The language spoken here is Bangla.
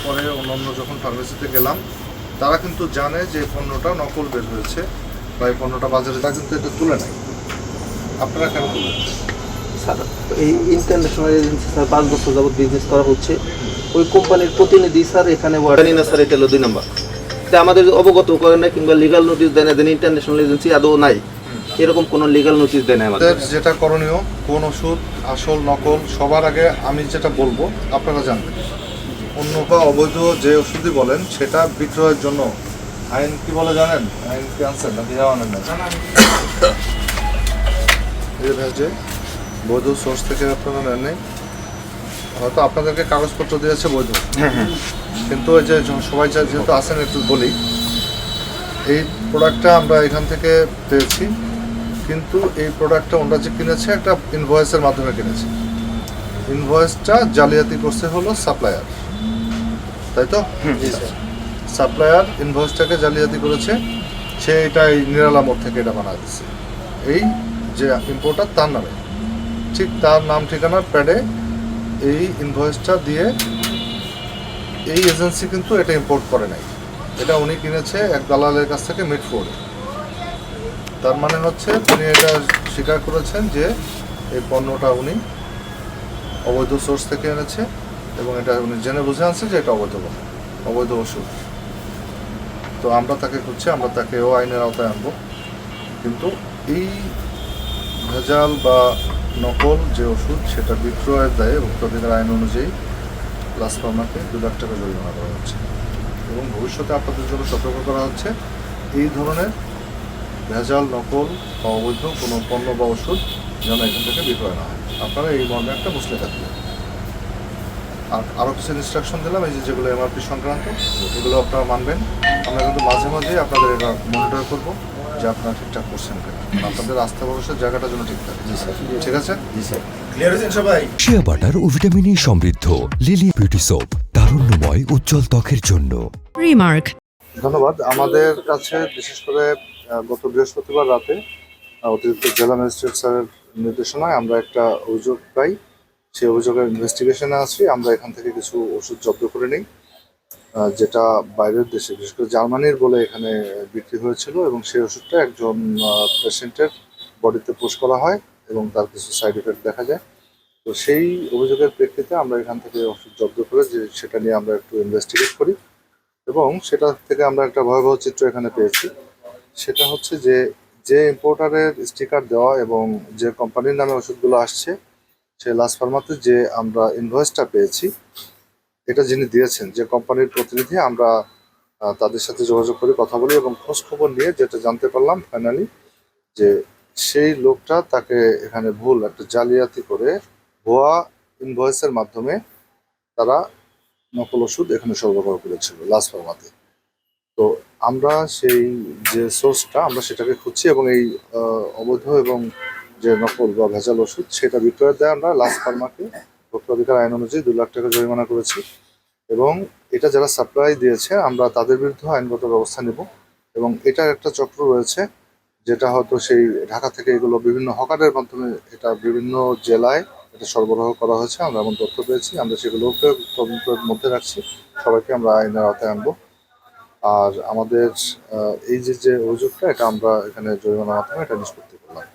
পরে অন্যান্য যখন ফার্মেসিতে গেলাম, তারা কিন্তু জানে যে পণ্যটা নকল বের হয়েছে বা এই পণ্যটা বাজারে, তা কিন্তু এটা তুলে নেয়। আপনারা কেন তুলেন? স্যার এই ইন্টারন্যাশনাল এজেন্সি স্যার 5 বছর যাবত বিজনেস করা হচ্ছে। ওই কোম্পানির প্রতিনিধি স্যার এখানে জানি না স্যার, এটা হলো 2 নম্বর। তা আমাদের অবগত করেন না কিংবা লিগাল নোটিশ দেয় না, দেন ইন্টারন্যাশনাল এজেন্সি আদৌ নাই, এরকম কোনো লিগাল নোটিশ দেয় না আমাদের। যেটা করণীয়, কোন ওষুধ আসল নকল সবার আগে আমি যেটা বলবো আপনারা জানবেন, অন্য বা অবৈধ যে ওষুধই বলেন সেটা বিক্রয়ের জন্য আইন কি বলে জানেন? আইন কি আনছেন নাকি জানেন না? যে বৈধ সোর্স থেকে আপনারা নেন নাই, হয়তো আপনাদেরকে কাগজপত্র দিয়েছে বৈধ, কিন্তু ওই যে সবাই যেহেতু আসেন একটু বলি, এই প্রোডাক্টটা আমরা এখান থেকে পেয়েছি, কিন্তু এই প্রোডাক্টটা ওরা যে কিনেছে একটা ইনভয়েসের মাধ্যমে কিনেছে। ইনভয়েসটা জালিয়াতি করছে হলো সাপ্লায়ার, তাই তো? সাপ্লায়ার ইনভয়েসটাকে জালিয়াতি করেছে, সে এটা এই নিরালা মোড় থেকে এটা বানা দিচ্ছে, এই যে ইম্পোর্টার তার নামে, ঠিক তার নাম ঠিকানার প্যাডে এই ইনভয়েসটা দিয়ে এই এজেন্সি কিন্তু এটা ইম্পোর্ট করে নাই, এটা উনি কিনেছে এক দালালের কাছ থেকে মিটফোর্ডে। তার মানে হচ্ছে তিনি এটা স্বীকার করেছেন যে এই পণ্যটা উনি অবৈধ সোর্স থেকে এনেছে এবং এটা উনি জেনে বুঝে আনছে যে এটা অবৈধ ওষুধ। তো আমরা তাকে খুঁজছি, আমরা তাকেও আইনের আওতায় আনবো, কিন্তু এই ভেজাল বা নকল যে ওষুধ সেটা বিক্রয়ের দায়ে ভোক্তাধিকার আইন অনুযায়ী লাস ফার্মাকে 2 লাখ টাকা জরিমানা করা হচ্ছে এবং ভবিষ্যতে আপনাদের জন্য সতর্ক করা হচ্ছে এই ধরনের ভেজাল, নকল বা অবৈধ কোনো পণ্য বা ওষুধ যেন এখান থেকে বিক্রয় না হয়। আপনারা এই মর্মে একটা মুসলেখা দিলেন। আর আরও কিছু ইনস্ট্রাকশন দিলাম, এই যেগুলো এমআরপি সংক্রান্ত, এগুলো আপনারা মানবেন। আমরা কিন্তু মাঝে মাঝে আপনাদের এটা মনিটর করবো যে আপনারা ঠিকঠাক করছেন কিনা, আপনাদের আস্থা ভরসার জায়গাটা যেন ঠিক থাকে। জি স্যার, ঠিক আছে। জি স্যার, ক্লিয়ার হয়েছেন সবাই? শিয়া বাটার ও ভিটামিন ই সমৃদ্ধ লিলি বিউটি সোপ, তারুণ্যময় উজ্জ্বল ত্বকের জন্য। রিমার্ক। ধন্যবাদ। আমাদের কাছে বিশেষ করে গত বৃহস্পতিবার রাতে অতিরিক্ত জেলা ম্যাজিস্ট্রেট স্যারের নির্দেশনায় আমরা একটা অভিযোগ পাই, সেই অভিযোগের ইনভেস্টিগেশনে আছি। আমরা এখান থেকে কিছু ওষুধ জব্দ করে নিই, যেটা বাইরের দেশে বিশেষ করে জার্মানির বলে এখানে বিক্রি হয়েছিল, এবং সেই ওষুধটা একজন পেশেন্টের বডিতে পুশ করা হয় এবং তার কিছু সাইড এফেক্ট দেখা যায়। তো সেই অভিযোগের প্রেক্ষিতে আমরা এখান থেকে ওষুধ জব্দ করে যে সেটা নিয়ে আমরা একটু ইনভেস্টিগেট করি, এবং সেটা থেকে আমরা একটা ভয়াবহ চিত্র এখানে পেয়েছি। সেটা হচ্ছে যে ইম্পোর্টারের স্টিকার দেওয়া এবং যে কোম্পানির নামে ওষুধগুলো আসছে, সে লাস ফার্মাতে যে আমরা ইনভয়েসটা পেয়েছি, এটা যিনি দিয়েছেন, যে কোম্পানির প্রতিনিধি, আমরা তাদের সাথে যোগাযোগ করে কথা বলি এবং খোঁজ খবর নিয়ে যেটা জানতে পারলাম ফাইনালি, যে সেই লোকটা তাকে এখানে ভুল একটা জালিয়াতি করে ভুয়া ইনভয়েসের মাধ্যমে তারা নকল ওষুধ এখানে সরবরাহ করেছিল লাস ফার্মাতে। তো আমরা সেই যে সোর্সটা, আমরা সেটাকে খুঁজছি এবং এই অবৈধ এবং যে নকল বা ভেজাল ওষুধ সেটা বিক্রয়ের দায়ে আমরা লাস ফার্মাকে ভোক্তাধিকার আইন অনুযায়ী 2 লাখ টাকা জরিমানা করেছি, এবং এটা যারা সাপ্লাই দিয়েছে আমরা তাদের বিরুদ্ধে আইনগত ব্যবস্থা নেব। এবং এটার একটা চক্র রয়েছে, যেটা হয়তো সেই ঢাকা থেকে এগুলো বিভিন্ন হকারের মাধ্যমে এটা বিভিন্ন জেলায় এটা সরবরাহ করা হয়েছে, আমরা এমন তথ্য পেয়েছি। আমরা সেগুলোকে তদন্তের মধ্যে রাখছি, সবাইকে আমরা আইনের আওতায় আনবো। আর আমাদের এই যে অভিযোগটা, এটা আমরা এখানে জরিমানার মাধ্যমে এটা নিষ্পত্তি করলাম।